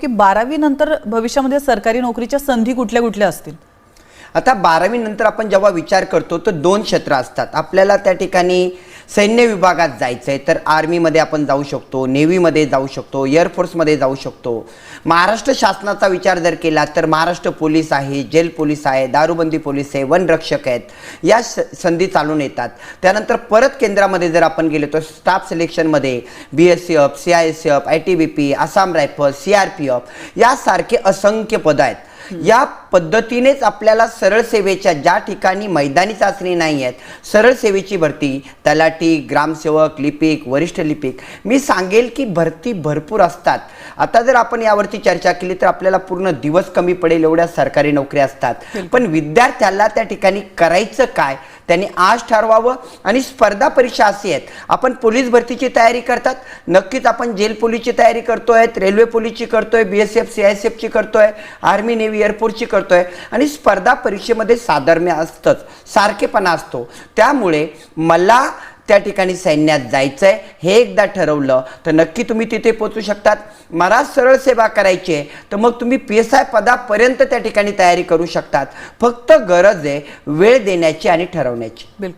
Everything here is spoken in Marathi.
की 12वी नंतर भविष्यामध्ये सरकारी नोकरीच्या संधी कुठल्या कुठल्या असतील? आता 12वी नंतर आपण जेव्हा विचार करतो तर दोन क्षेत्र असतात. आपल्याला त्या ठिकाणी सैन्य विभागात जायचं आहे तर आर्मीमध्ये आपण जाऊ शकतो, नेव्हीमध्ये जाऊ शकतो, एअरफोर्समध्ये जाऊ शकतो. महाराष्ट्र शासनाचा विचार जर केला तर महाराष्ट्र पोलीस आहे, जेल पोलीस आहे, दारूबंदी पोलीस आहे, वनरक्षक आहेत, या संधी चालून येतात. त्यानंतर परत केंद्रामध्ये जर आपण गेलो तर स्टाफ सिलेक्शनमध्ये BSF, CISF, ITBP, Assam rifle, CRPF यासारखे असंख्य पदं आहेत. या पद्धतीनेच आपल्याला सरळ सेवेच्या ज्या ठिकाणी मैदानी चाचणी नाही आहेत, सरळ सेवेची भरती, तलाठी, ग्रामसेवक, लिपिक, वरिष्ठ लिपिक, मी सांगेल की भरती भरपूर असतात. आता जर आपण यावरती चर्चा केली तर आपल्याला पूर्ण दिवस कमी पडेल एवढ्या सरकारी नोकऱ्या असतात. पण विद्यार्थ्याला त्या ठिकाणी करायचं काय त्यांनी आज ठरवावं. आणि स्पर्धा परीक्षा अशी आहेत, आपण पोलीस भरतीची तयारी करतात, नक्कीच आपण जेल पोलीसची तयारी करतोय, रेल्वे पोलीसची करतोय, BSF CISFची करतोय, आर्मी नेव्ही एअरफोर्सची करतोय. आणि स्पर्धा परीक्षेमध्ये साधर्म्य असतंच, सारखेपणा असतो. त्यामुळे मला त्या ठिकाणी सैन्यात जायचं आहे हे एकदा ठरवलं तर नक्की तुम्ही तिथे पोहोचू शकतात. मला सरळ सेवा करायची आहे तर मग तुम्ही PSI पदापर्यंत त्या ठिकाणी तयारी करू शकतात. फक्त गरज आहे वेळ देण्याची आणि ठरवण्याची. बिलकुल.